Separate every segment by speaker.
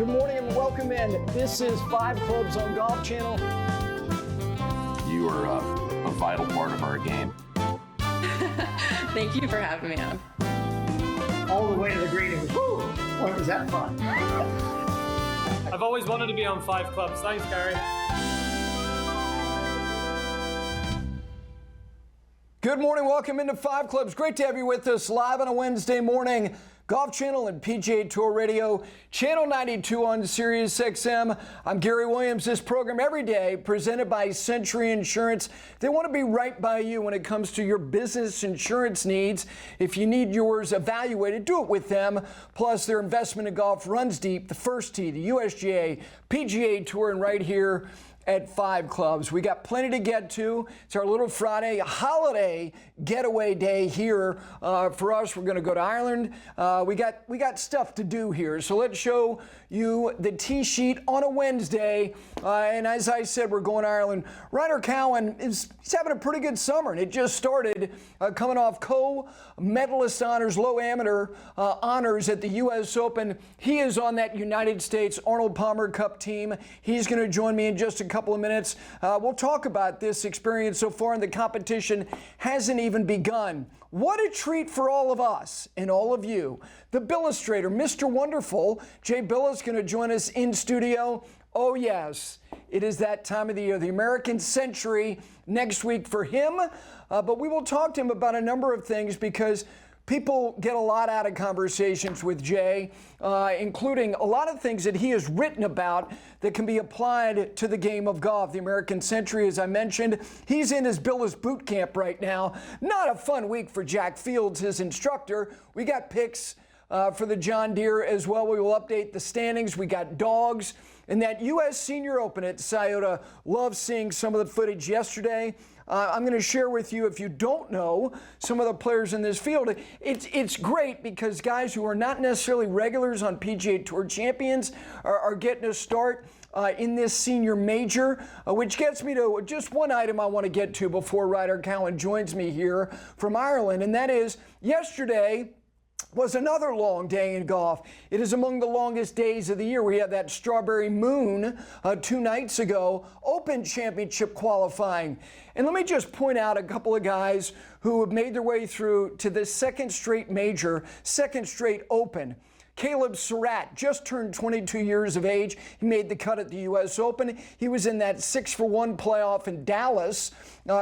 Speaker 1: Good morning and welcome in. This is 5 Clubs on Golf Channel.
Speaker 2: You are a vital part of our game.
Speaker 3: Thank you for having me on.
Speaker 1: All the way to the green. Woo! Boy, was that fun.
Speaker 4: I've always wanted to be on 5 Clubs. Thanks, Gary.
Speaker 1: Good morning. Welcome into 5 Clubs. Great to have you with us live on a Wednesday morning. Golf Channel and PGA Tour Radio, Channel 92 on Sirius XM. I'm Gary Williams. This program every day presented by Century Insurance. They want to be right by you when it comes to your business insurance needs. If you need yours evaluated, do it with them. Plus, their investment in golf runs deep. The First Tee, the USGA, PGA Tour, and right here at 5 Clubs. We got plenty to get to. It's our little Friday holiday getaway day here. For us, we're going to go to Ireland. We got stuff to do here. So let's show you the tee sheet on a Wednesday. And as I said, we're going to Ireland. Ryder Cowan he's having a pretty good summer, and it just started coming off co-medalist honors, low amateur honors at the U.S. Open. He is on that United States Arnold Palmer Cup team. He's going to join me in just a couple of minutes. We'll talk about this experience so far, and the competition hasn't even begun. What a treat for all of us and all of you. The Billustrator, Mr. Wonderful, Jay Bilas, going to join us in studio. Oh yes, it is that time of the year, the American century next week for him. But we will talk to him about a number of things because people get a lot out of conversations with Jay, including a lot of things that he has written about that can be applied to the game of golf. The American Century, as I mentioned, he's in his Bilas boot camp right now. Not a fun week for Jack Fields, his instructor. We got picks for the John Deere as well. We will update the standings. We got dogs. And that U.S. Senior Open at Scioto, love seeing some of the footage yesterday. I'm going to share with you, if you don't know some of the players in this field, it's great because guys who are not necessarily regulars on PGA Tour champions are getting a start in this senior major, which gets me to just one item I want to get to before Ryder Cowan joins me here from Ireland, and that is yesterday was another long day in golf. It is among the longest days of the year. We had that strawberry moon 2 nights ago, Open Championship qualifying. And let me just point out a couple of guys who have made their way through to the second straight major, second straight Open. Caleb Surratt just turned 22 years of age. He made the cut at the U.S. Open. He was in that 6-for-1 playoff in Dallas,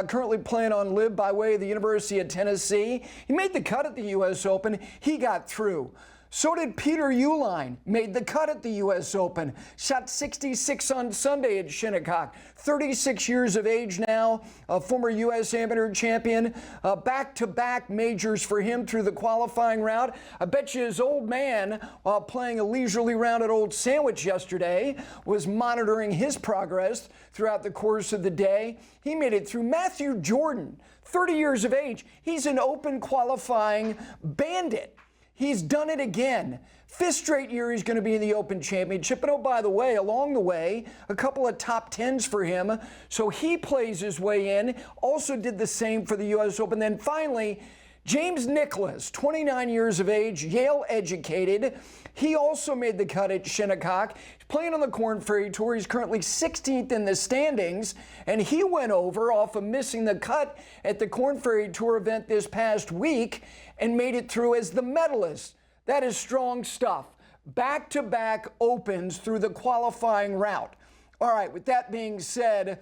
Speaker 1: currently playing on LIV by way of the University of Tennessee. He made the cut at the U.S. Open. He got through. So did Peter Uihlein, made the cut at the U.S. Open, shot 66 on Sunday at Shinnecock. 36 years of age now, a former U.S. amateur champion. Back-to-back majors for him through the qualifying round. I bet you his old man, while playing a leisurely round at Old Sandwich yesterday, was monitoring his progress throughout the course of the day. He made it through. Matthew Jordan, 30 years of age. He's an Open qualifying bandit. He's done it again. 5th straight year he's going to be in the Open Championship. And oh, by the way, along the way, a couple of top 10s for him. So he plays his way in. Also did the same for the U.S. Open. Then finally, James Nicklaus, 29 years of age, Yale educated. He also made the cut at Shinnecock. He's playing on the Korn Ferry Tour. He's currently 16th in the standings, and he went over off of missing the cut at the Korn Ferry Tour event this past week and made it through as the medalist. That is strong stuff. Back-to-back Opens through the qualifying route. All right, with that being said,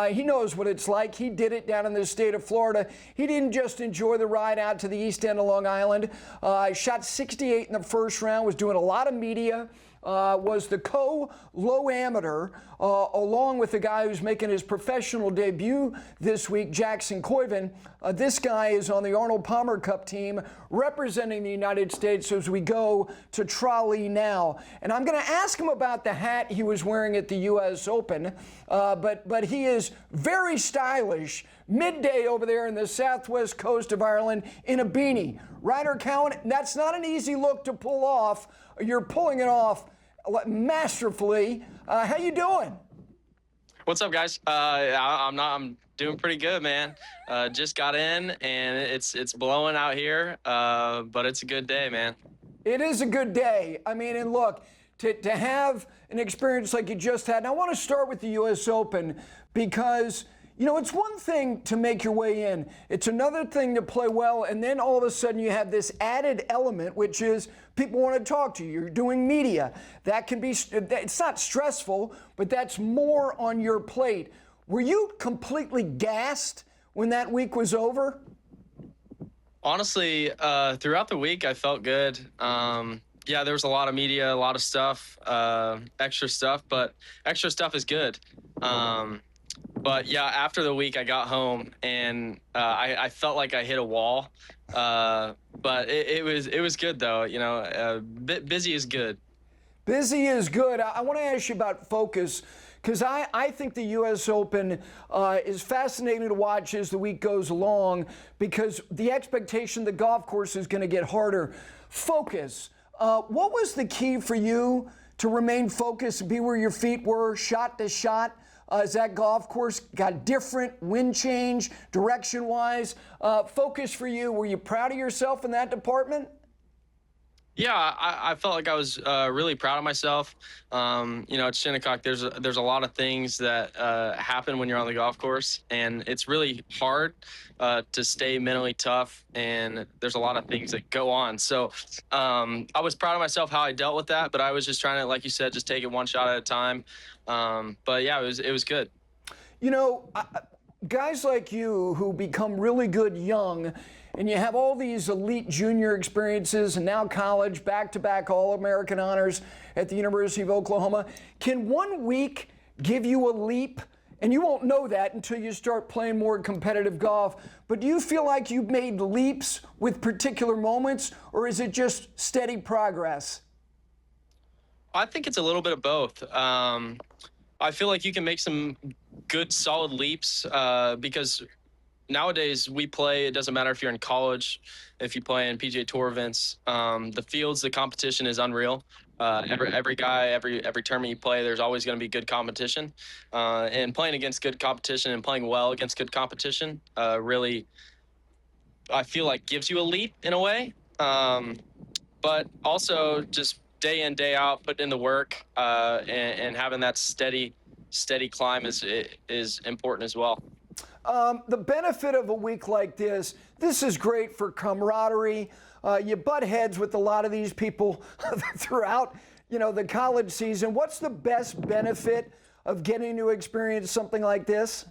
Speaker 1: he knows what it's like. He did it down in the state of Florida. He didn't just enjoy the ride out to the east end of Long Island. Shot 68 in the first round, was doing a lot of media. Was the co-low amateur, along with the guy who's making his professional debut this week, Jackson Coyven. This guy is on the Arnold Palmer Cup team representing the United States as we go to Tralee now. And I'm going to ask him about the hat he was wearing at the U.S. Open, but he is very stylish midday over there in the southwest coast of Ireland in a beanie. Ryder Cowan, that's not an easy look to pull off. You're pulling it off masterfully. How you doing?
Speaker 5: What's up, guys? I'm doing pretty good, man. Just got in, and it's blowing out here, but it's a good day, man.
Speaker 1: It is a good day. I mean, and look, to have an experience like you just had. And I want to start with the U.S. Open because, it's one thing to make your way in. It's another thing to play well, and then all of a sudden you have this added element, which is people want to talk to you. You're doing media. That can be, it's not stressful, but that's more on your plate. Were you completely gassed when that week was over?
Speaker 5: Honestly, throughout the week, I felt good. Yeah, there was a lot of media, a lot of stuff, extra stuff, but extra stuff is good. But yeah, after the week, I got home and I felt like I hit a wall. But it was good though. Busy is good. Busy is good.
Speaker 1: I want to ask you about focus because I think the U.S. Open is fascinating to watch as the week goes along because the expectation the golf course is going to get harder. Focus. What was the key for you to remain focused, be where your feet were, shot to shot? As that golf course got different, wind change, direction-wise, focus for you. Were you proud of yourself in that department?
Speaker 5: Yeah, I felt like I was really proud of myself. At Shinnecock, there's a lot of things that happen when you're on the golf course, and it's really hard to stay mentally tough, and there's a lot of things that go on. So I was proud of myself how I dealt with that, but I was just trying to, like you said, just take it one shot at a time. But yeah, it was good.
Speaker 1: Guys like you who become really good young, and you have all these elite junior experiences and now college, back-to-back All-American honors at the University of Oklahoma. Can 1 week give you a leap? And you won't know that until you start playing more competitive golf. But do you feel like you've made leaps with particular moments, or is it just steady progress?
Speaker 5: I think it's a little bit of both. I feel like you can make some good, solid leaps because nowadays we play, it doesn't matter if you're in college, if you play in PGA Tour events, the fields, the competition is unreal. Every guy, every tournament you play, there's always going to be good competition. And playing against good competition and playing well against good competition really, I feel like gives you a leap in a way. But also just day in, day out, putting in the work and having that steady climb is important as well.
Speaker 1: The benefit of a week like this is great for camaraderie. You butt heads with a lot of these people throughout, the college season. What's the best benefit of getting to experience something like this?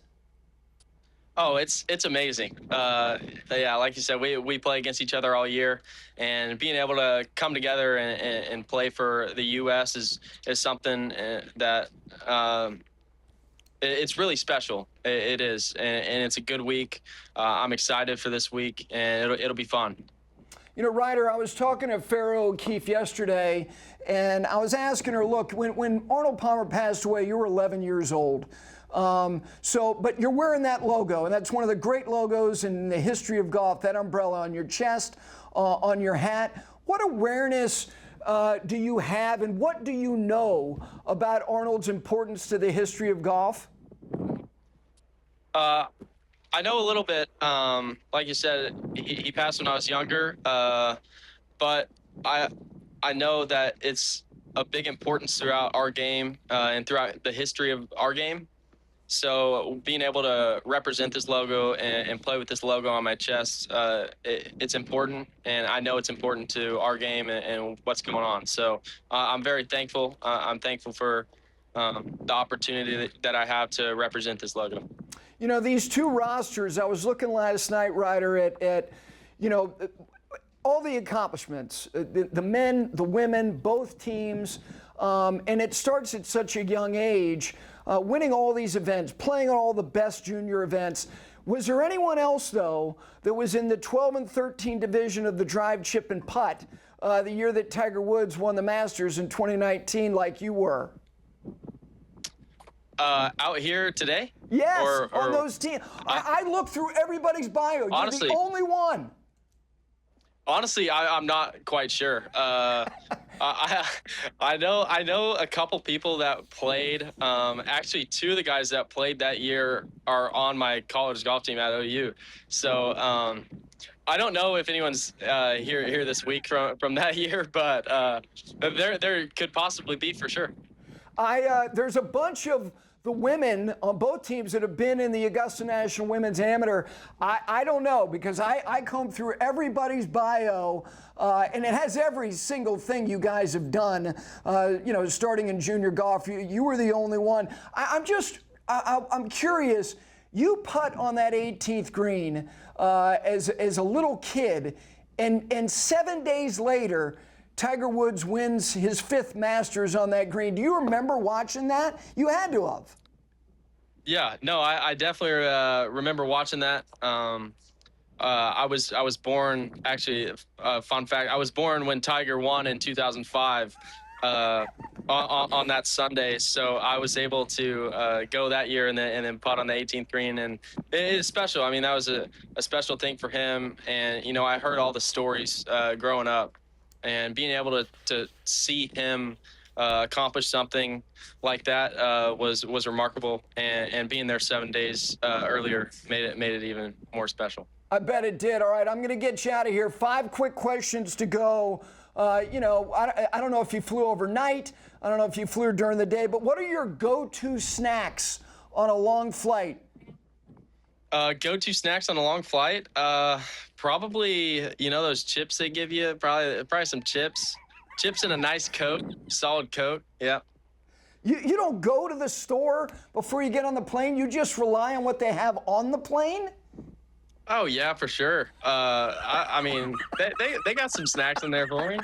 Speaker 5: Oh, it's amazing. Yeah, like you said, we play against each other all year, and being able to come together and play for the U.S. is something that it's really special. It is, and it's a good week. I'm excited for this week, and it'll be fun.
Speaker 1: Ryder, I was talking to Farrah O'Keefe yesterday, and I was asking her, look, when Arnold Palmer passed away, you were 11 years old. But you're wearing that logo, and that's one of the great logos in the history of golf, that umbrella on your chest, on your hat. What awareness do you have, and what do you know about Arnold's importance to the history of golf?
Speaker 5: I know a little bit. Like you said, he passed when I was younger, but I know that it's a big importance throughout our game and throughout the history of our game. So being able to represent this logo and play with this logo on my chest, it's important, and I know it's important to our game and what's going on. So I'm very thankful. I'm thankful for the opportunity that I have to represent this logo.
Speaker 1: These two rosters, I was looking last night, Ryder, at all the accomplishments, the men, the women, both teams, and it starts at such a young age, winning all these events, playing on all the best junior events. Was there anyone else, though, that was in the 12 and 13 division of the drive, chip, and putt the year that Tiger Woods won the Masters in 2019 like you were?
Speaker 5: Out here today?
Speaker 1: Yes, on those teams. I looked through everybody's bio.
Speaker 5: Honestly,
Speaker 1: you're the only one.
Speaker 5: Honestly, I'm not quite sure. I know a couple people that played. Actually, two of the guys that played that year are on my college golf team at OU. So, I don't know if anyone's here this week from that year, but there could possibly be for sure.
Speaker 1: There's a bunch of the women on both teams that have been in the Augusta National Women's Amateur. I don't know, because I combed through everybody's bio, and it has every single thing you guys have done. Starting in junior golf, you were the only one. I'm curious. You putt on that 18th green as a little kid, and 7 days later, Tiger Woods wins his 5th Masters on that green. Do you remember watching that? You had to have.
Speaker 5: Yeah, no, I definitely remember watching that. I was born, actually, fun fact, I was born when Tiger won in 2005 on that Sunday. So I was able to go that year and then putt on the 18th green. And it's special. I mean, that was a special thing for him. And, I heard all the stories growing up. And being able to see him accomplish something like that was remarkable, and being there 7 days earlier made it even more special.
Speaker 1: I bet it did. All right, I'm going to get you out of here. 5 quick questions to go. I don't know if you flew overnight. I don't know if you flew during the day, but what are your go-to snacks on a long flight?
Speaker 5: Go-to snacks on a long flight? Probably, those chips they give you. Probably some chips. Chips and a nice Coke, solid Coke. Yeah.
Speaker 1: You don't go to the store before you get on the plane. You just rely on what they have on the plane?
Speaker 5: Oh yeah, for sure. I mean, they got some snacks in there for me.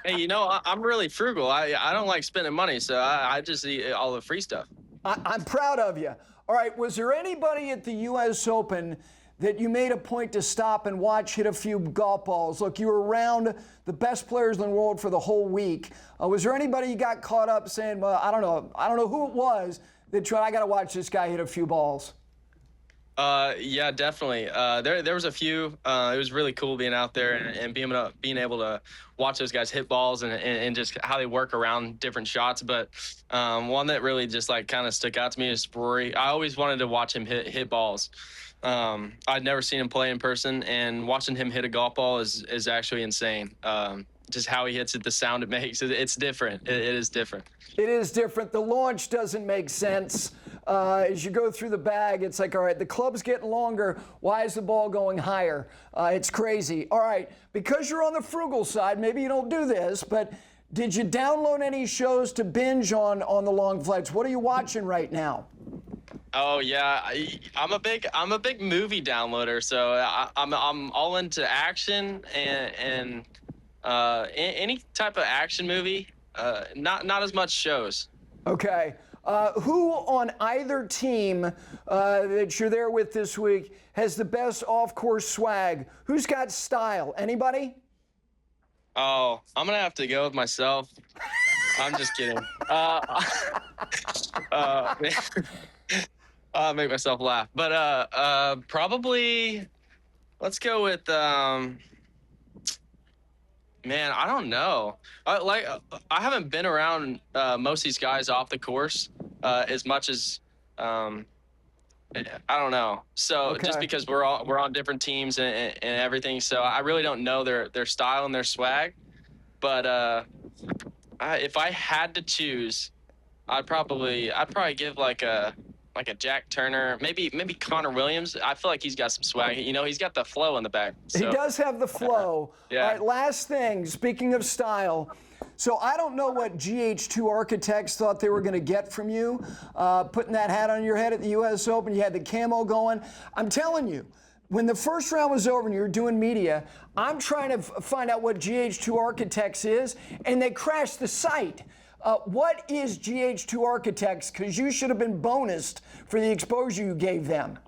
Speaker 5: Hey, I'm really frugal. I don't like spending money, so I just eat all the free stuff.
Speaker 1: I'm proud of you. All right, was there anybody at the U.S. Open that you made a point to stop and watch hit a few golf balls? Look, you were around the best players in the world for the whole week. Was there anybody you got caught up saying, well, I don't know who it was that tried, I got to watch this guy hit a few balls?
Speaker 5: Yeah, definitely. There was a few. It was really cool being out there and being able to watch those guys hit balls and just how they work around different shots. But one that really just kind of stuck out to me is Rory. I always wanted to watch him hit balls. I'd never seen him play in person, and watching him hit a golf ball is actually insane. Just how he hits it, the sound it makes, it's different. It is different.
Speaker 1: It is different. The launch doesn't make sense. As you go through the bag, it's like, all right, the club's getting longer. Why is the ball going higher? It's crazy. All right, because you're on the frugal side, maybe you don't do this, but did you download any shows to binge on the long flights? What are you watching right now?
Speaker 5: Oh yeah, I'm a big movie downloader, so I'm all into action and any type of action movie. Not as much shows. Okay. Who on either team that you're there with this week has the best off-course swag? Who's got style? Anybody? Oh, I'm going to have to go with myself. I'm just kidding. I'll make myself laugh. But probably let's go with man, I don't know. I haven't been around most of these guys off the course as much as I don't know. So just because we're on different teams and everything, so I really don't know their style and their swag. But if I had to choose, I'd probably give like a Jack Turner, maybe Connor Williams. I feel like he's got some swag. He's got the flow in the back. So. He does have the flow. Yeah. All right, last thing, speaking of style. So I don't know what GH2 Architects thought they were going to get from you, putting that hat on your head at the U.S. Open. You had the camo going. I'm telling you, when the first round was over and you were doing media, I'm trying to find out what GH2 Architects is, and they crashed the site. What is GH2 Architects? Because you should have been bonused for the exposure you gave them.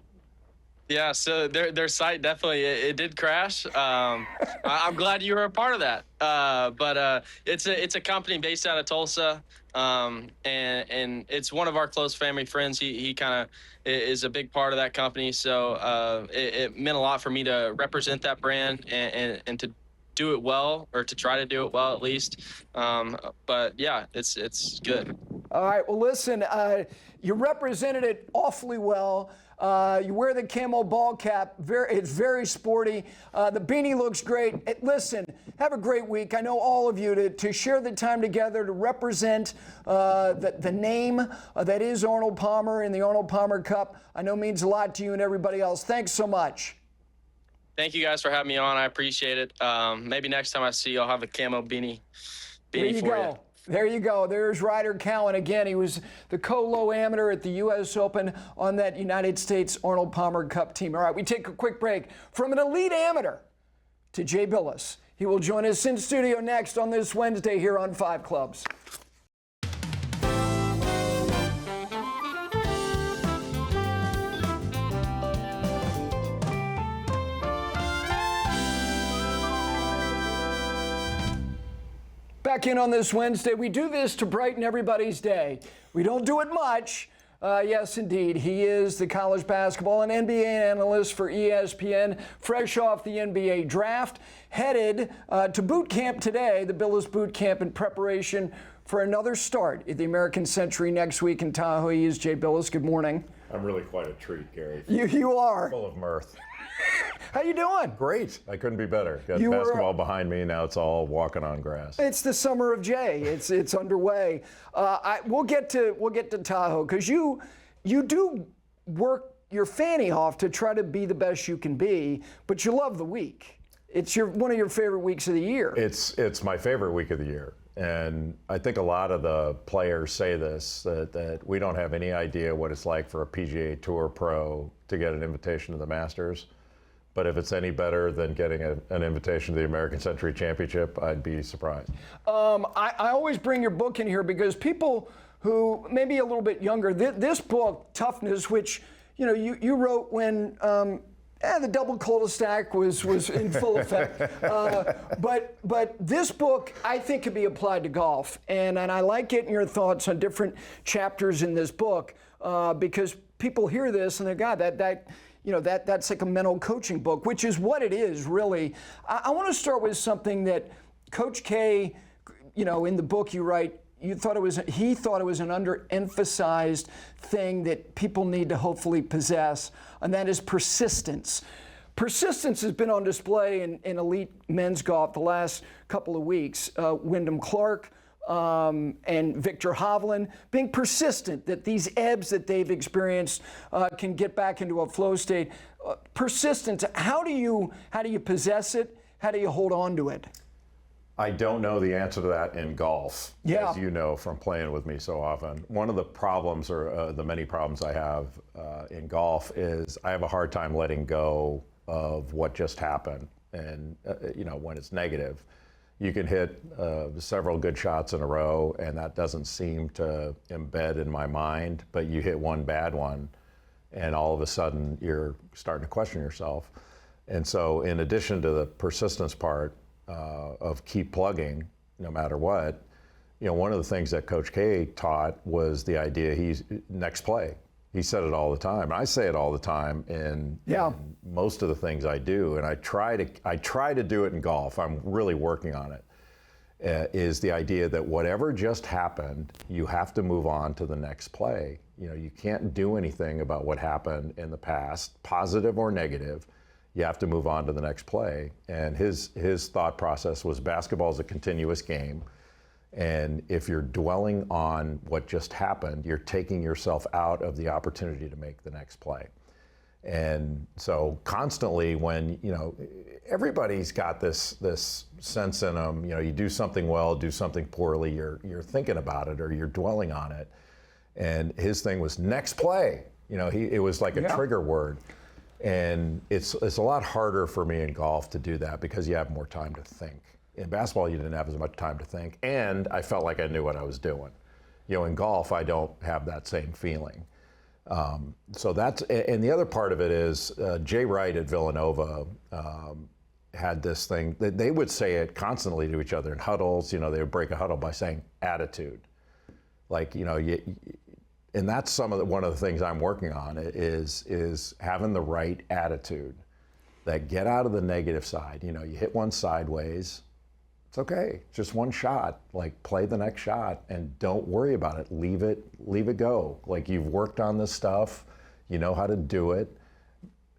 Speaker 5: Yeah, so their site definitely it did crash. I'm glad you were a part of that. But it's a company based out of Tulsa, and it's one of our close family friends. He kind of is a big part of that company. So it meant a lot for me to represent that brand and to do it well, or to try to do it well at least. But yeah, it's good.
Speaker 1: All right, well, listen, you represented it awfully well. You wear the camo ball cap. It's very sporty. The beanie looks great. Listen, have a great week. I know all of you to share the time together to represent the name that is Arnold Palmer in the Arnold Palmer Cup. I know means a lot to you and everybody else. Thanks so much.
Speaker 5: Thank you guys for having me on. I appreciate it. Maybe next time I see you, I'll have a camo beanie
Speaker 1: There you
Speaker 5: for
Speaker 1: go.
Speaker 5: you.
Speaker 1: There you go. There's Ryder Cowan again. He was the co-low amateur at the U.S. Open on that United States Arnold Palmer Cup team. All right, we take a quick break. From an elite amateur to Jay Bilas. He will join us in studio next on this Wednesday here on 5 Clubs. Back in on this Wednesday. We do this to brighten everybody's day. We don't do it much. Yes, indeed. He is the college basketball and NBA analyst for ESPN, fresh off the NBA draft, headed to boot camp today, the Bilas boot camp in preparation for another start at the American Century next week in Tahoe. He is Jay Bilas. Good morning.
Speaker 6: I'm really quite a treat, Gary.
Speaker 1: You are.
Speaker 6: Full of mirth.
Speaker 1: How you doing?
Speaker 6: Great. I couldn't be better. Got
Speaker 1: You were-
Speaker 6: basketball behind me. Now it's all walking on grass.
Speaker 1: It's the summer of Jay. It's underway. We'll get to Tahoe because you do work your fanny off to try to be the best you can be, but you love the week. It's one of your favorite weeks of the year.
Speaker 6: It's my favorite week of the year. And I think a lot of the players say this, that we don't have any idea what it's like for a PGA Tour pro to get an invitation to the Masters. But if it's any better than getting an invitation to the American Century Championship, I'd be surprised.
Speaker 1: I always bring your book in here because people who may be a little bit younger, this book, Toughness, which you wrote when the double cul-de-sac was in full effect. But this book, I think, could be applied to golf. And I like getting your thoughts on different chapters in this book because people hear this and they're, God, that's like a mental coaching book, which is what it is, really. I want to start with something that Coach K, in the book you write, he thought it was an underemphasized thing that people need to hopefully possess, and that is persistence. Persistence has been on display in elite men's golf the last couple of weeks. Wyndham Clark and Victor Hovland being persistent that these ebbs that they've experienced can get back into a flow state. Persistence, how do you possess it? How do you hold on to it?
Speaker 6: I don't know the answer to that in golf,
Speaker 1: Yeah.
Speaker 6: as you know from playing with me so often. One of the problems, or the many problems I have in golf, is I have a hard time letting go of what just happened. And, when it's negative, you can hit several good shots in a row, and that doesn't seem to embed in my mind, but you hit one bad one, and all of a sudden you're starting to question yourself. And so in addition to the persistence part, of keep plugging no matter what, one of the things that Coach K taught was the idea he's next play. He said it all the time. And I say it all the time in most of the things I do, and I try to do it in golf. I'm really working on it. Is the idea that whatever just happened, you have to move on to the next play. You can't do anything about what happened in the past, positive or negative. You have to move on to the next play. And his thought process was basketball is a continuous game. And if you're dwelling on what just happened, you're taking yourself out of the opportunity to make the next play. And so constantly when, everybody's got this sense in them, you do something well, do something poorly, you're thinking about it or you're dwelling on it. And his thing was next play. It was like a trigger word. And it's a lot harder for me in golf to do that because you have more time to think. In basketball, you didn't have as much time to think, and I felt like I knew what I was doing. In golf, I don't have that same feeling. So that's, and the other part of it is Jay Wright at Villanova had this thing that they would say it constantly to each other in huddles. They would break a huddle by saying attitude, like and that's one of the things I'm working on is having the right attitude that get out of the negative side. You hit one sideways, It's okay. It's just one shot. Like, play the next shot and don't worry about it. Leave it go. Like, you've worked on this stuff. You know how to do it.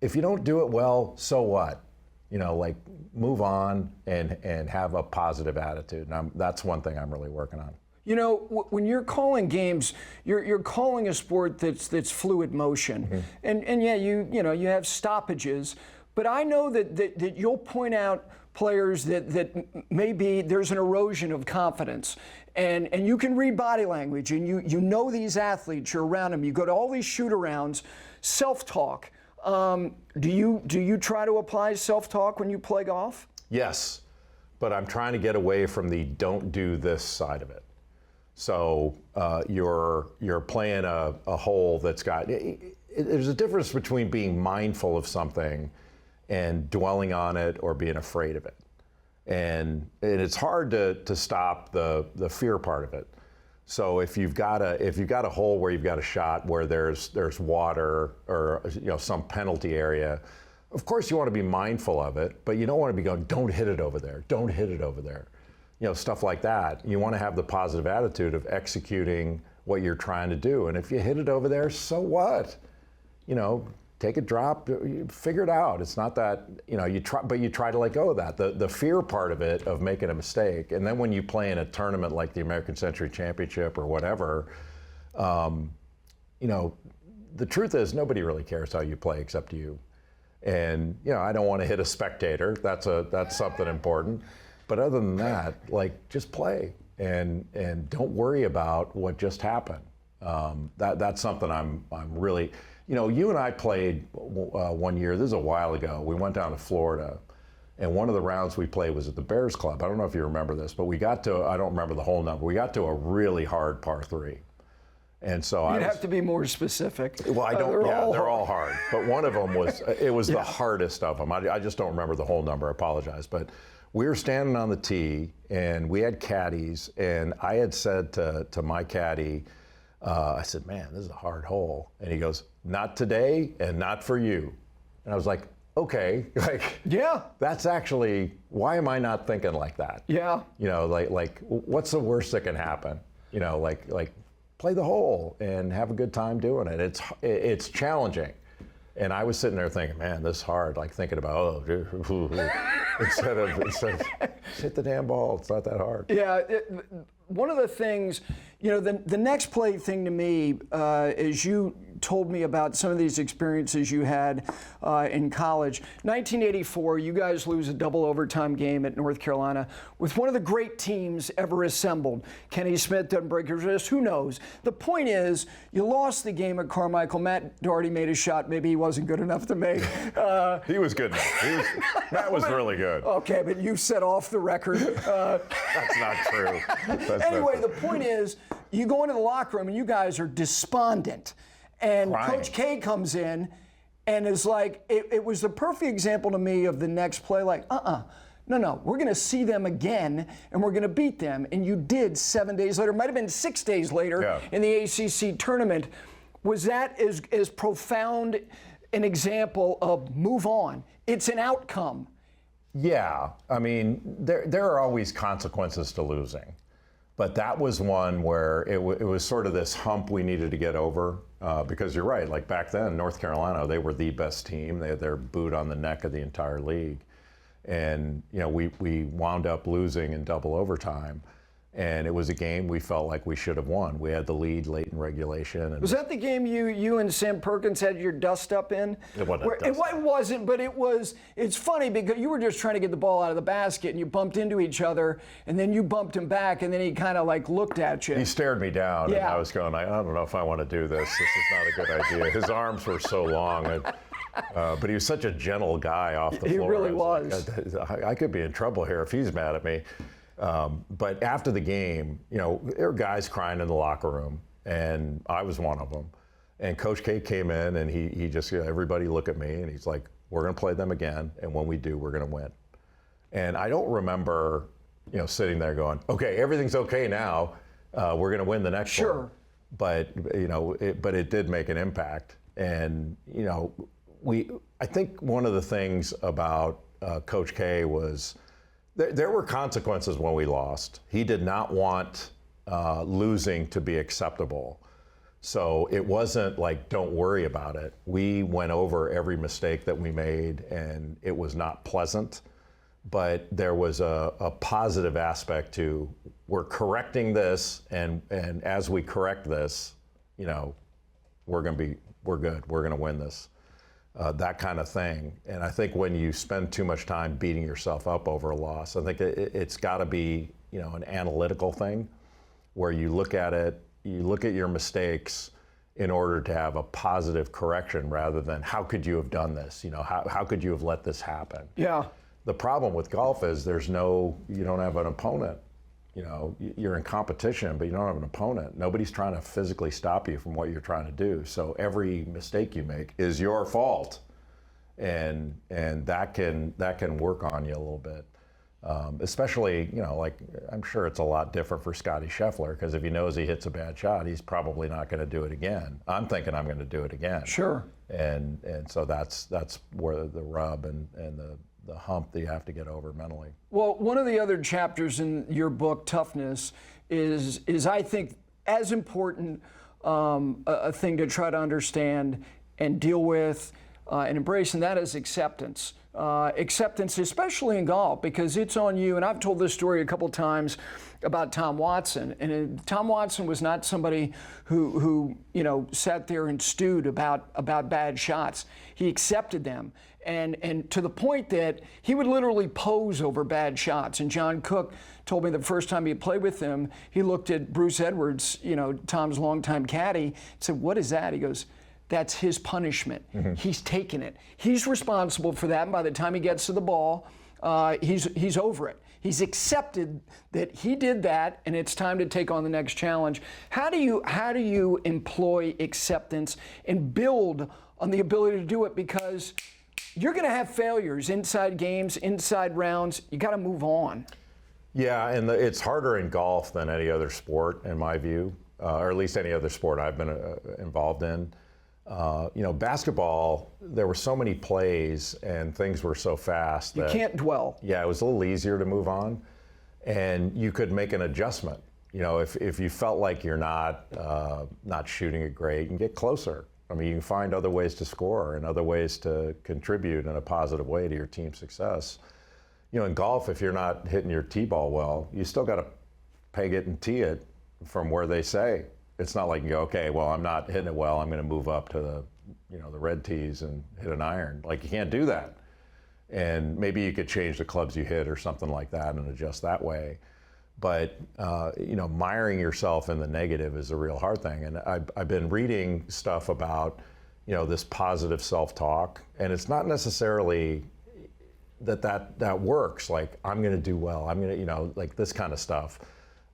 Speaker 6: If you don't do it well, so what? You know, like, move on and have a positive attitude. And that's one thing I'm really working on.
Speaker 1: You know, when you're calling games, you're calling a sport that's fluid motion, and yeah, you have stoppages, but I know that you'll point out players that maybe there's an erosion of confidence, and you can read body language, and you know these athletes, you're around them, you go to all these shoot-arounds, self-talk. Do you try to apply self-talk when you play golf? Yes,
Speaker 6: but I'm trying to get away from the don't do this side of it. So you're playing a hole that's got. There's a difference between being mindful of something and dwelling on it or being afraid of it, and it's hard to stop the fear part of it. So if you've got a hole where you've got a shot where there's water or some penalty area, of course you want to be mindful of it, but you don't want to be going, don't hit it over there, don't hit it over there. Stuff like that. You want to have the positive attitude of executing what you're trying to do. And if you hit it over there, so what? Take a drop, figure it out. It's not that, you try to let go of that. The fear part of it, of making a mistake. And then when you play in a tournament like the American Century Championship or whatever, the truth is nobody really cares how you play except you. And, I don't want to hit a spectator. That's something important. But other than that, just play and don't worry about what just happened. That's something I'm really, you and I played one year, this is a while ago. We went down to Florida, and one of the rounds we played was at the Bears Club. I don't know if you remember this, but we got to, I don't remember the whole number, we got to a really hard par 3. And so
Speaker 1: You'd have to be more specific.
Speaker 6: Well, I don't. They're all hard. But one of them was the hardest of them. I just don't remember the whole number. I apologize. But we were standing on the tee, and we had caddies, and I had said to my caddy, I said, man, this is a hard hole. And he goes, not today and not for you. And I was like, okay,
Speaker 1: yeah,
Speaker 6: that's actually, why am I not thinking like that?
Speaker 1: Yeah.
Speaker 6: What's the worst that can happen? Play the hole and have a good time doing it. It's challenging. And I was sitting there thinking, man, this is hard. Thinking about, instead of hit the damn ball. It's not that hard.
Speaker 1: Yeah. One of the things, the next play thing to me, is you told me about some of these experiences you had in college. 1984, you guys lose a double overtime game at North Carolina with one of the great teams ever assembled. Kenny Smith doesn't break his wrist, who knows? The point is, you lost the game at Carmichael. Matt Doherty made a shot. Maybe he wasn't good enough to make.
Speaker 6: He was good enough. Matt was really good.
Speaker 1: Okay, but you set off the record.
Speaker 6: That's not true.
Speaker 1: Anyway, the point is, you go into the locker room and you guys are despondent. And
Speaker 6: Crying.
Speaker 1: Coach K comes in and is like, it was the perfect example to me of the next play, no, we're going to see them again and we're going to beat them. And you did 7 days later, might have been 6 days later in the ACC tournament. Was that as profound an example of move on? It's an outcome.
Speaker 6: Yeah, I mean, there are always consequences to losing. But that was one where it was sort of this hump we needed to get over, because you're right, back then, North Carolina, they were the best team. They had their boot on the neck of the entire league. And, we wound up losing in double overtime. And it was a game we felt like we should have won. We had the lead late in regulation. And
Speaker 1: was that the game you and Sam Perkins had your dust up in?
Speaker 6: It wasn't.
Speaker 1: It wasn't, but it was. It's funny because you were just trying to get the ball out of the basket, and you bumped into each other, and then you bumped him back, and then he kind of looked at you.
Speaker 6: He stared me down, and I was going, I don't know if I want to do this. This is not a good idea. His arms were so long. But he was such a gentle guy off the floor.
Speaker 1: He really was.
Speaker 6: I could be in trouble here if he's mad at me. But after the game, there were guys crying in the locker room, and I was one of them. And Coach K came in, and he just, everybody look at me, and he's like, we're going to play them again, and when we do, we're going to win. And I don't remember, sitting there going, okay, everything's okay now. We're going to win the next one.
Speaker 1: Sure.
Speaker 6: But, but it did make an impact. And, I think one of the things about Coach K was, There were consequences when we lost. He did not want losing to be acceptable. So it wasn't like, don't worry about it. We went over every mistake that we made, and it was not pleasant. But there was a positive aspect to, we're correcting this, and as we correct this, we're good. We're going to win this. That kind of thing. And I think when you spend too much time beating yourself up over a loss, I think it's got to be, an analytical thing where you look at it, you look at your mistakes in order to have a positive correction rather than how could you have done this? How could you have let this happen?
Speaker 1: Yeah.
Speaker 6: The problem with golf is you don't have an opponent. You're in competition, but you don't have an opponent. Nobody's trying to physically stop you from what you're trying to do. So every mistake you make is your fault, and that can work on you a little bit. Especially, I'm sure it's a lot different for Scotty Scheffler, because if he knows he hits a bad shot, he's probably not going to do it again. I'm thinking I'm going to do it again.
Speaker 1: Sure.
Speaker 6: And so that's where the rub and the hump that you have to get over mentally.
Speaker 1: Well, one of the other chapters in your book, Toughness, is I think as important a thing to try to understand and deal with and embrace, and that is acceptance. Acceptance, especially in golf, because it's on you. And I've told this story a couple times about Tom Watson. And Tom Watson was not somebody who sat there and stewed about bad shots. He accepted them. And to the point that he would literally pose over bad shots. And John Cook told me the first time he played with him, he looked at Bruce Edwards, Tom's longtime caddy, and said, "What is that?" He goes, "That's his punishment. Mm-hmm. He's taken it. He's responsible for that. And by the time he gets to the ball, he's over it. He's accepted that he did that, and it's time to take on the next challenge." How do you employ acceptance and build on the ability to do it? Because you're going to have failures inside games, inside rounds. You got to move on.
Speaker 6: Yeah, and it's harder in golf than any other sport, in my view, or at least any other sport I've been involved in. Basketball, there were so many plays and things were so fast that
Speaker 1: you can't dwell.
Speaker 6: Yeah, it was a little easier to move on, and you could make an adjustment. If you felt like you're not shooting it great, you can get closer. I mean, you can find other ways to score and other ways to contribute in a positive way to your team's success. In golf, if you're not hitting your tee ball well, you still got to peg it and tee it from where they say. It's not like you go, okay, well, I'm not hitting it well, I'm going to move up to the red tees and hit an iron. Like, you can't do that. And maybe you could change the clubs you hit or something like that and adjust that way. But, miring yourself in the negative is a real hard thing. And I've been reading stuff about, this positive self-talk. And it's not necessarily that works. Like, I'm going to do well. I'm going to, like this kind of stuff.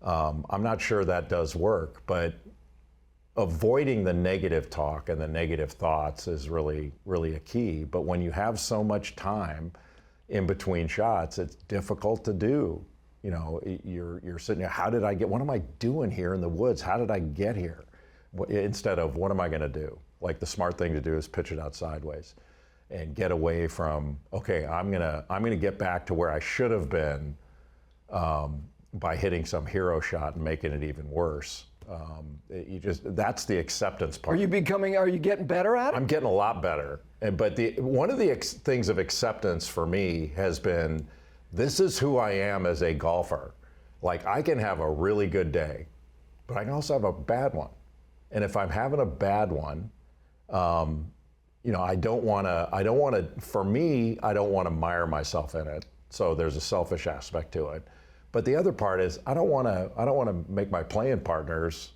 Speaker 6: I'm not sure that does work. But avoiding the negative talk and the negative thoughts is really, really a key. But when you have so much time in between shots, it's difficult to do. You're sitting there, what am I doing here in the woods? How did I get here? Instead of, what am I going to do? Like, the smart thing to do is pitch it out sideways and get away from, okay, I'm gonna get back to where I should have been by hitting some hero shot and making it even worse. That's the acceptance part.
Speaker 1: Are you getting better at it?
Speaker 6: I'm getting a lot better. But one of the things of acceptance for me has been, this is who I am as a golfer. Like, I can have a really good day, but I can also have a bad one. And if I'm having a bad one, I don't want to mire myself in it. So there's a selfish aspect to it. But the other part is, I don't want to make my playing partners,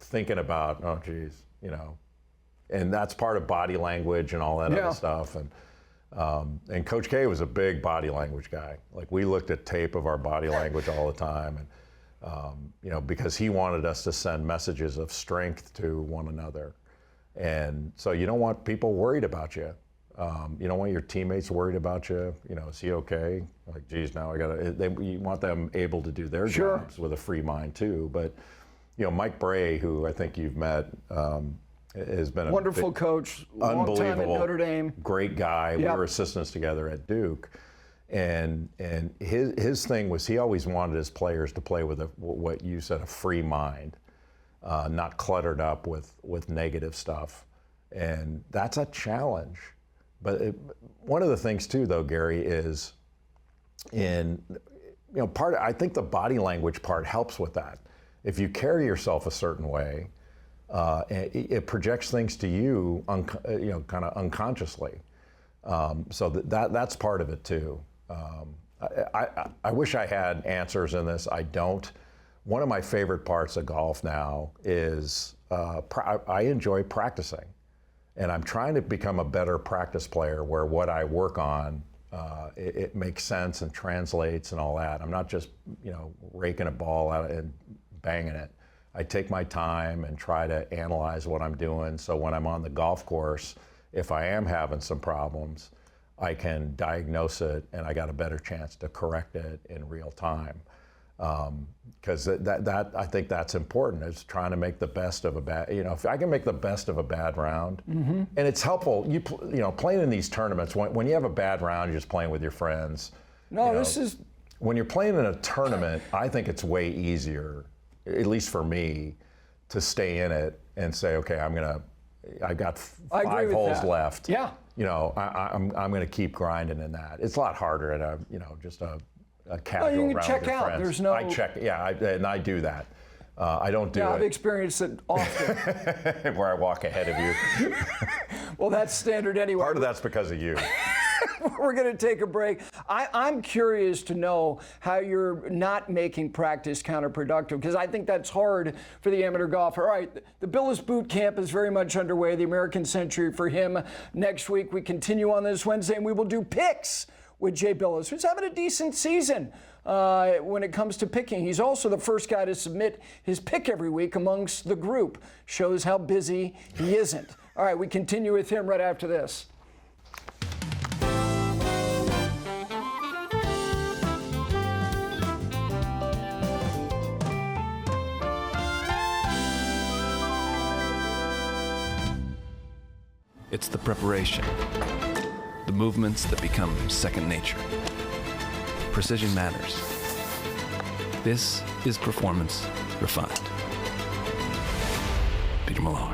Speaker 6: thinking about, oh geez, and that's part of body language and all that other stuff. And Coach K was a big body language guy. Like, we looked at tape of our body language all the time, and because he wanted us to send messages of strength to one another. And so you don't want people worried about you. You don't want your teammates worried about you. Is he okay? Like, geez, now you want them able to do their jobs with a free mind too. But, Mike Bray, who I think you've met, has been a
Speaker 1: wonderful coach, long time at Notre Dame.
Speaker 6: Great guy.
Speaker 1: Yep.
Speaker 6: We were assistants together at Duke. And his thing was he always wanted his players to play with what you said, a free mind, not cluttered up with negative stuff. And that's a challenge. But one of the things too, though, Gary, is I think the body language part helps with that. If you carry yourself a certain way, it projects things to you, kind of unconsciously. So that's part of it too. I wish I had answers in this. I don't. One of my favorite parts of golf now is I enjoy practicing, and I'm trying to become a better practice player where what I work on, it makes sense and translates and all that. I'm not just raking a ball out and banging it. I take my time and try to analyze what I'm doing, so when I'm on the golf course, if I am having some problems, I can diagnose it and I got a better chance to correct it in real time. Because that I think that's important, is trying to make the best of a bad, if I can make the best of a bad round, and it's helpful, playing in these tournaments, when you have a bad round, you're just playing with your friends. When you're playing in a tournament, I think it's way easier, at least for me, to stay in it and say, okay, I've got 5 holes left.
Speaker 1: Yeah.
Speaker 6: I'm going to keep grinding in that. It's a lot harder at just a casual round.
Speaker 1: You can check
Speaker 6: with
Speaker 1: out.
Speaker 6: friends.
Speaker 1: There's no.
Speaker 6: I check. Yeah, and I do that. I don't do it.
Speaker 1: I've experienced it often.
Speaker 6: Where I walk ahead of you.
Speaker 1: Well, that's standard anyway.
Speaker 6: Part of that's because of you.
Speaker 1: We're going to take a break. I'm curious to know how you're not making practice counterproductive, because I think that's hard for the amateur golfer. All right, the Bilas boot camp is very much underway, the American Century for him. Next week, we continue on this Wednesday, and we will do picks with Jay Bilas, who's having a decent season when it comes to picking. He's also the first guy to submit his pick every week amongst the group. Shows how busy he isn't. All right, we continue with him right after this.
Speaker 7: It's the preparation, the movements that become second nature. Precision matters. This is performance refined. Peter Millar.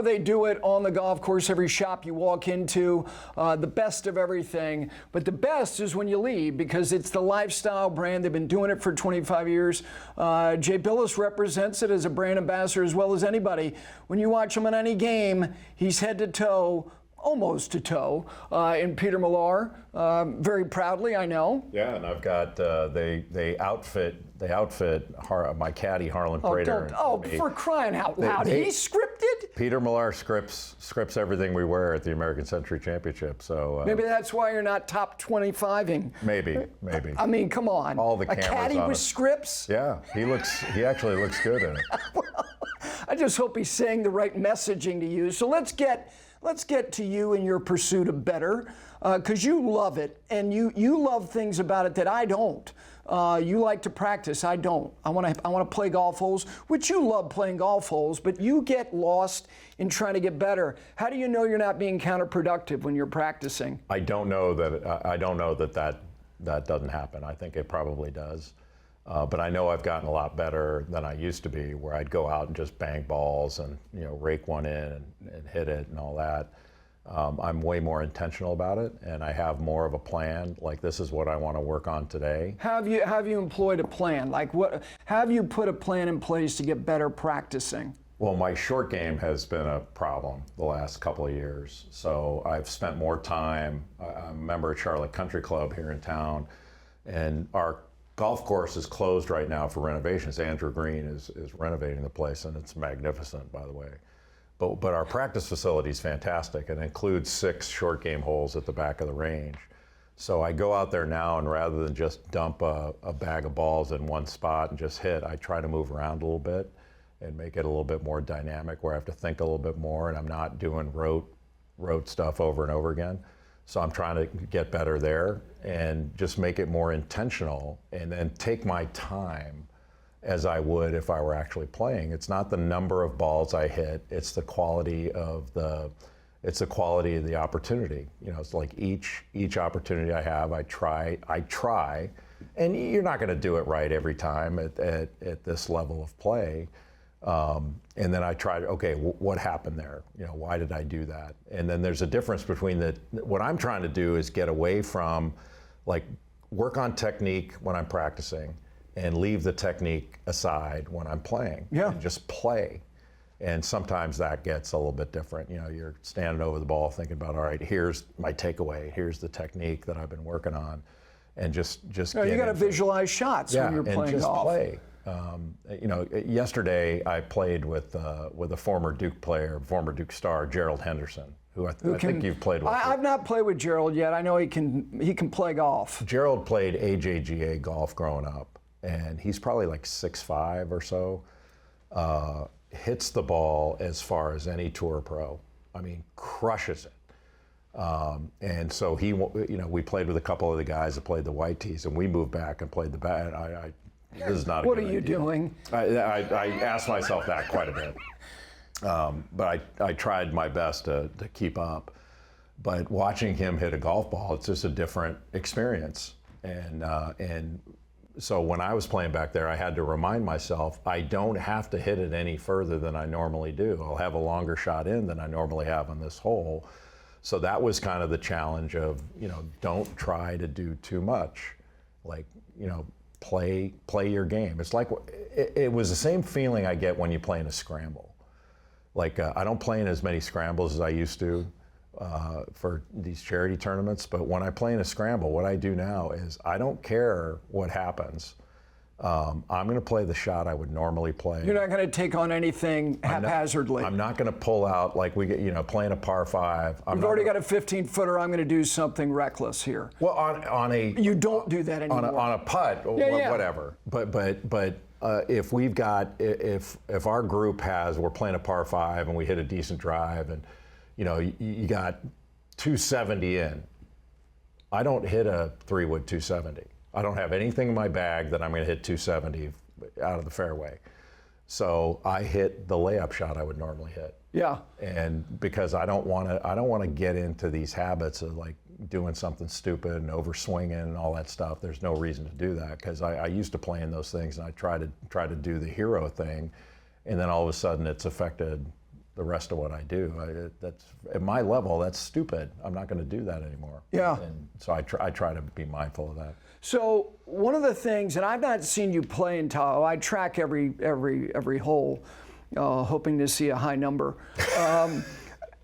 Speaker 1: They do it on the golf course, every shop you walk into, the best of everything. But the best is when you leave, because it's the lifestyle brand. They've been doing it for 25 years. Jay Bilas represents it as a brand ambassador as well as anybody. When you watch him in any game, he's head to toe, almost to toe, in Peter Millar, very proudly, I know.
Speaker 6: Yeah, and I've got they outfit my caddy Harlan Prater.
Speaker 1: For crying out loud! He's scripted.
Speaker 6: Peter Millar scripts everything we wear at the American Century Championship. So
Speaker 1: maybe that's why you're not top 25ing.
Speaker 6: Maybe.
Speaker 1: I mean, come on.
Speaker 6: All the cameras
Speaker 1: a caddy
Speaker 6: on
Speaker 1: with
Speaker 6: him.
Speaker 1: scripts.
Speaker 6: Yeah, he actually looks good in it.
Speaker 1: Well, I just hope he's saying the right messaging to you. So let's get to you and your pursuit of better, because you love it, and you love things about it that I don't. You like to practice, I don't. I want to play golf holes, which you love playing golf holes, but you get lost in trying to get better. How do you know you're not being counterproductive when you're practicing?
Speaker 6: I don't know that doesn't happen. I think it probably does. But I know I've gotten a lot better than I used to be, where I'd go out and just bang balls and rake one in and hit it and all that. I'm way more intentional about it, and I have more of a plan. Like, this is what I want to work on today.
Speaker 1: Have you employed a plan? Like, what have you put a plan in place to get better practicing?
Speaker 6: Well, my short game has been a problem the last couple of years. So I've spent more time. I'm a member of Charlotte Country Club here in town, and our golf course is closed right now for renovations. Andrew Green is renovating the place, and it's magnificent, by the way. But our practice facility is fantastic, and includes 6 short game holes at the back of the range. So I go out there now, and rather than just dump a bag of balls in one spot and just hit, I try to move around a little bit and make it a little bit more dynamic, where I have to think a little bit more, and I'm not doing rote stuff over and over again. So I'm trying to get better there and just make it more intentional, and then take my time as I would if I were actually playing. It's not the number of balls I hit, it's the quality of the It's the quality of the opportunity. You know, it's like each opportunity I have, I try, and you're not going to do it right every time at this level of play. And then I tried, okay, what happened there? You know, why did I do that? And then there's a difference between what I'm trying to do is get away from, like, work on technique when I'm practicing and leave the technique aside when I'm playing.
Speaker 1: Yeah.
Speaker 6: And just play. And sometimes that gets a little bit different. You know, you're standing over the ball thinking about, all right, here's my takeaway, here's the technique that I've been working on. And just
Speaker 1: no, you got to visualize shots when you're playing golf.
Speaker 6: Play. You know, yesterday I played with a former Duke player, former Duke star, Gerald Henderson, who I think you've played with.
Speaker 1: I've not played with Gerald yet. I know he can play golf.
Speaker 6: Gerald played AJGA golf growing up, and he's probably like 6'5" or so. Hits the ball as far as any tour pro. I mean, crushes it. And so we played with a couple of the guys that played the white tees, and we moved back and played the bat. This is not.
Speaker 1: What are you doing?
Speaker 6: I asked myself that quite a bit, but I tried my best to keep up. But watching him hit a golf ball, it's just a different experience. And so when I was playing back there, I had to remind myself I don't have to hit it any further than I normally do. I'll have a longer shot in than I normally have on this hole. So that was kind of the challenge of, you know, don't try to do too much. Like, you know, play your game. It's like, it was the same feeling I get when you play in a scramble. Like, I don't play in as many scrambles as I used to for these charity tournaments, but when I play in a scramble, what I do now is I don't care what happens. I'm going to play the shot I would normally play.
Speaker 1: You're not going to take on anything haphazardly.
Speaker 6: I'm not going to pull out like we get, you know, playing a par 5.
Speaker 1: You've already got a 15-footer. I'm going to do something reckless here.
Speaker 6: Well, on a
Speaker 1: you don't do that anymore.
Speaker 6: On a putt, or whatever. But if we've got if our group we're playing a par 5 and we hit a decent drive and you know you got 270 in, I don't hit a 3-wood 270. I don't have anything in my bag that I'm going to hit 270 out of the fairway. So I hit the layup shot I would normally hit.
Speaker 1: Yeah.
Speaker 6: And because I don't want to get into these habits of like doing something stupid and overswinging and all that stuff. There's no reason to do that because I used to play in those things and I try to do the hero thing, and then all of a sudden it's affected the rest of what I do. That's at my level. That's stupid. I'm not going to do that anymore.
Speaker 1: Yeah.
Speaker 6: And so I try to be mindful of that.
Speaker 1: So one of the things, and I've not seen you play in Tahoe. I track every hole, hoping to see a high number.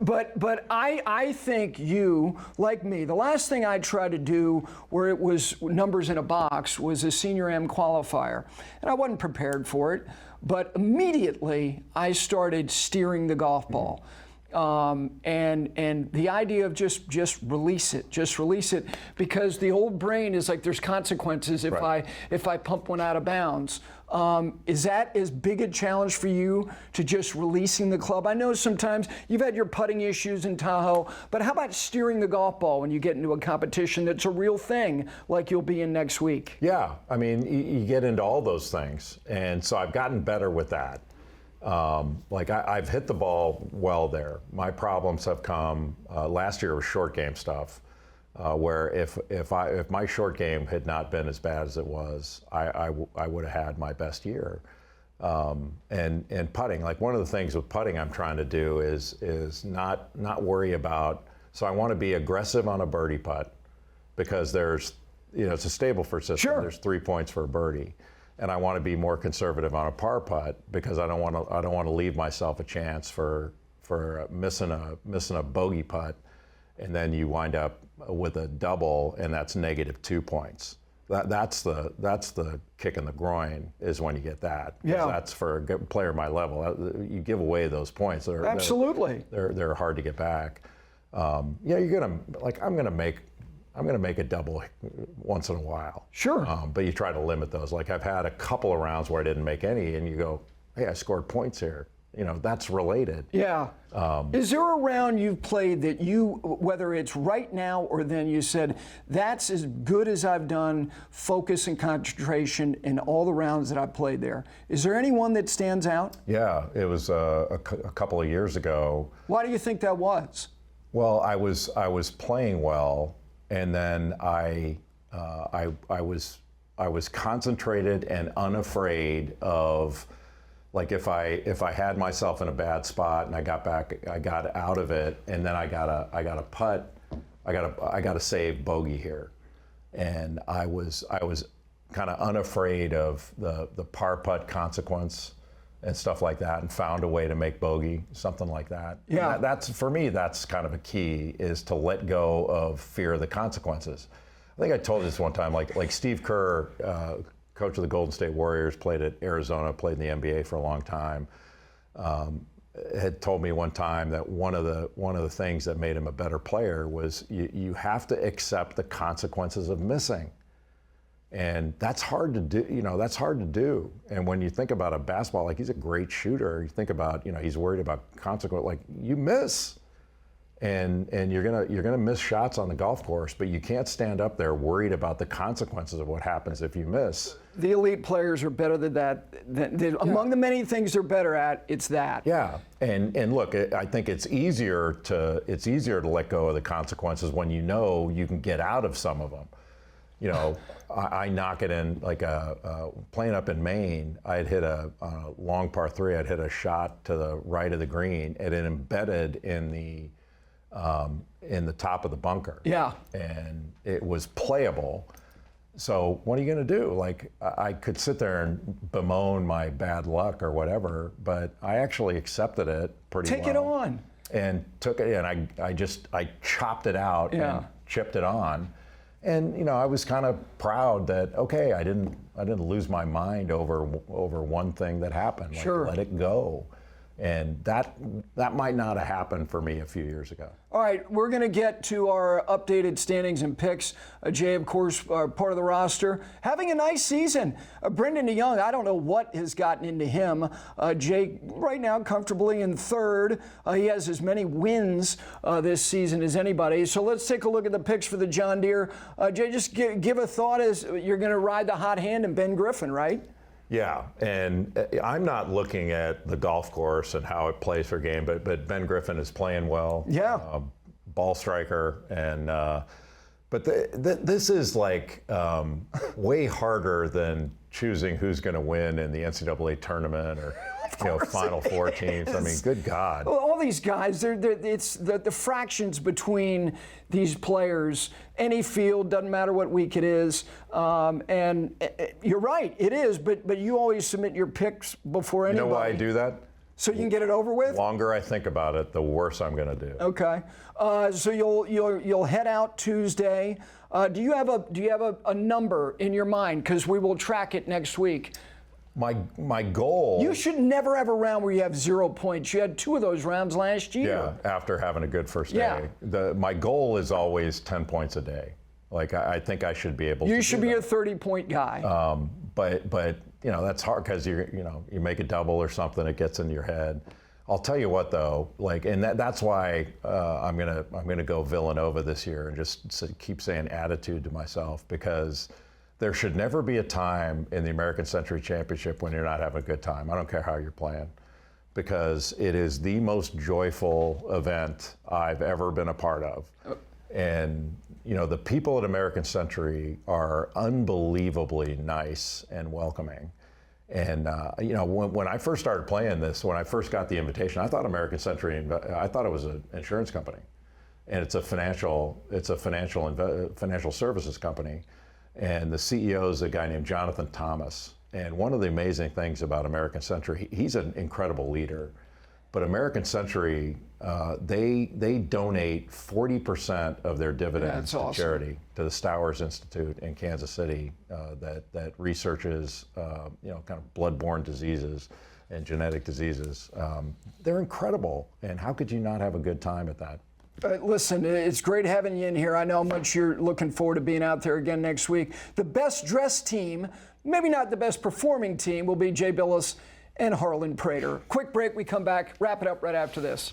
Speaker 1: But I think you, like me, the last thing I tried to do where it was numbers in a box was a Senior Am qualifier. And I wasn't prepared for it, but immediately I started steering the golf ball. And the idea of just release it, because the old brain is like there's consequences if I pump one out of bounds. Is that as big a challenge for you to just releasing the club? I know sometimes you've had your putting issues in Tahoe, but how about steering the golf ball when you get into a competition that's a real thing like you'll be in next week?
Speaker 6: Yeah, I mean, you get into all those things, and so I've gotten better with that. Like I've hit the ball well there. My problems have come last year was short game stuff, where if my short game had not been as bad as it was, I would have had my best year. And putting, like one of the things with putting I'm trying to do is not worry about. So I want to be aggressive on a birdie putt because there's, you know, it's a Stableford system.
Speaker 1: Sure.
Speaker 6: There's 3 points for a birdie. And I want to be more conservative on a par putt because I don't want to leave myself a chance for missing a bogey putt, and then you wind up with a double, and that's -2 points. That's the kick in the groin is when you get that.
Speaker 1: Yeah.
Speaker 6: That's for a player my level. You give away those points.
Speaker 1: Absolutely.
Speaker 6: They're hard to get back. Yeah, you're gonna I'm gonna make a double once in a while.
Speaker 1: Sure.
Speaker 6: But you try to limit those. Like I've had a couple of rounds where I didn't make any, and you go, hey, I scored points here. You know, that's related.
Speaker 1: Yeah. Is there a round you've played that you, whether it's right now or then, you said, that's as good as I've done, focus and concentration in all the rounds that I've played there? Is there any one that stands out?
Speaker 6: Yeah, it was a couple of years ago.
Speaker 1: Why do you think that was?
Speaker 6: Well, I was playing well, and then I was concentrated and unafraid of, like, if I had myself in a bad spot and I got out of it, and then I got a putt, I got to save bogey here, and I was kind of unafraid of the par putt consequence and stuff like that, and found a way to make bogey, something like that.
Speaker 1: Yeah.
Speaker 6: That's, for me, that's kind of a key, is to let go of fear of the consequences. I think I told you this one time, like Steve Kerr, coach of the Golden State Warriors, played at Arizona, played in the NBA for a long time, had told me one time that one of the things that made him a better player was you have to accept the consequences of missing. And that's hard to do, that's hard to do. And when you think about a basketball, like, he's a great shooter, you think about, he's worried about consequence, like, you miss. And you're gonna miss shots on the golf course, but you can't stand up there worried about the consequences of what happens if you miss.
Speaker 1: The elite players are better than that. Among the many things they're better at, it's that.
Speaker 6: Yeah, and look, I think it's easier to let go of the consequences when you know you can get out of some of them. I knock it in, like playing up in Maine, I had hit a long par 3. I'd hit a shot to the right of the green, and it embedded in the top of the bunker.
Speaker 1: Yeah.
Speaker 6: And it was playable. So what are you going to do? Like, I could sit there and bemoan my bad luck or whatever, but I actually accepted it pretty well.
Speaker 1: Take it on.
Speaker 6: And took it, and I chopped it out and chipped it on. And I was kind of proud that, okay, I didn't lose my mind over one thing that happened. Like,
Speaker 1: sure.
Speaker 6: Let it go. And that might not have happened for me a few years ago.
Speaker 1: All right, we're going to get to our updated standings and picks. Jay, of course, part of the roster, having a nice season. Brendan DeYoung, I don't know what has gotten into him. Jay, right now, comfortably in third. He has as many wins this season as anybody. So let's take a look at the picks for the John Deere. Jay, just give a thought as you're going to ride the hot hand and Ben Griffin, right?
Speaker 6: Yeah, and I'm not looking at the golf course and how it plays for game, but Ben Griffin is playing well.
Speaker 1: Yeah.
Speaker 6: Ball striker, and but this is like way harder than choosing who's going to win in the NCAA tournament or Final Four teams. I mean, good God.
Speaker 1: Well, all these guys, it's the fractions between these players. Any field, doesn't matter what week it is. And you're right, it is, but you always submit your picks before anybody.
Speaker 6: You know why I do that?
Speaker 1: So you can get it over with?
Speaker 6: The longer I think about it, the worse I'm going to do.
Speaker 1: Okay. So you'll head out Tuesday. Do you have a number in your mind? Because we will track it next week.
Speaker 6: My goal.
Speaker 1: You should never have a round where you have 0 points. You had 2 of those rounds last year.
Speaker 6: Yeah, after having a good first day.
Speaker 1: Yeah.
Speaker 6: My goal is always 10 points a day. Like, I think I should be able to.
Speaker 1: You should be a 30-point guy.
Speaker 6: But that's hard because you make a double or something, it gets in your head. I'll tell you what though, and that's why I'm gonna go Villanova this year and just keep saying attitude to myself, because there should never be a time in the American Century Championship when you're not having a good time. I don't care how you're playing, because it is the most joyful event I've ever been a part of. And the people at American Century are unbelievably nice and welcoming. And when I first started playing this, when I first got the invitation, I thought American Century, I thought it was an insurance company, and it's a financial services company. And the CEO is a guy named Jonathan Thomas. And one of the amazing things about American Century, he's an incredible leader. But American Century, they donate 40% of their dividends to charity, to the Stowers Institute in Kansas City, that researches kind of bloodborne diseases and genetic diseases. They're incredible, and how could you not have a good time at that?
Speaker 1: Listen, it's great having you in here. I know how much you're looking forward to being out there again next week. The best dressed team, maybe not the best performing team, will be Jay Bilas and Harlan Prater. Quick break, we come back, wrap it up right after this.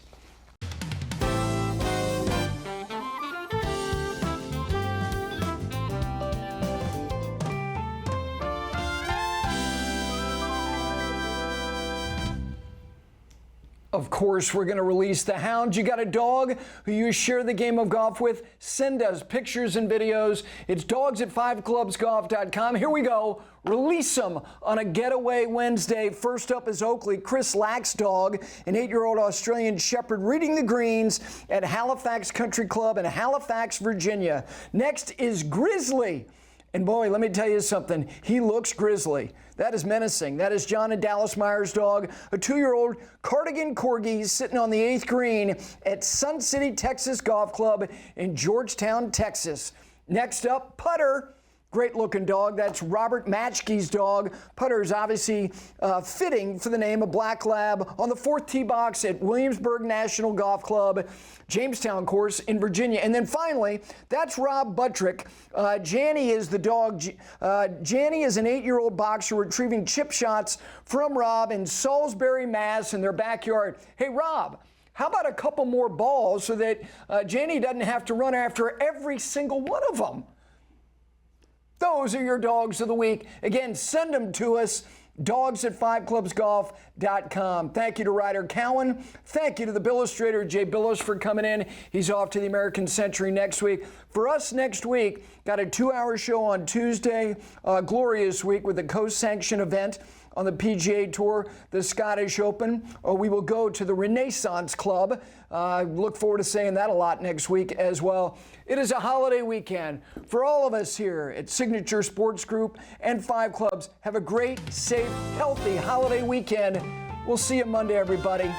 Speaker 1: Of course, we're going to release the hounds. You got a dog who you share the game of golf with? Send us pictures and videos. It's dogs@fiveclubsgolf.com. Here we go. Release them on a getaway Wednesday. First up is Oakley. Chris Lack's dog, an 8-year-old Australian Shepherd, reading the greens at Halifax Country Club in Halifax, Virginia. Next is Grizzly. And boy, let me tell you something. He looks grizzly. That is menacing. That is John and Dallas Meyer's dog, a 2-year-old Cardigan Corgi sitting on the 8th green at Sun City, Texas Golf Club in Georgetown, Texas. Next up, Putter. Great looking dog. That's Robert Matschke's dog. Putter is obviously fitting for the name of Black Lab on the 4th tee box at Williamsburg National Golf Club, Jamestown course in Virginia. And then finally, that's Rob Buttrick. Janny is the dog. Janny is an 8-year-old boxer retrieving chip shots from Rob in Salisbury, Mass. in their backyard. Hey, Rob, how about a couple more balls so that Janny doesn't have to run after every single one of them? Those are your dogs of the week. Again, send them to us, dogs@fiveclubsgolf.com. Thank you to Ryder Cowan. Thank you to the Billustrator, Jay Bilas, for coming in. He's off to the American Century next week. For us next week, got a 2-hour show on Tuesday, glorious week with a co-sanctioned event on the PGA Tour, the Scottish Open. We will go to the Renaissance Club. Look forward to saying that a lot next week as well. It is a holiday weekend. For all of us here at Signature Sports Group and 5 Clubs, have a great, safe, healthy holiday weekend. We'll see you Monday, everybody.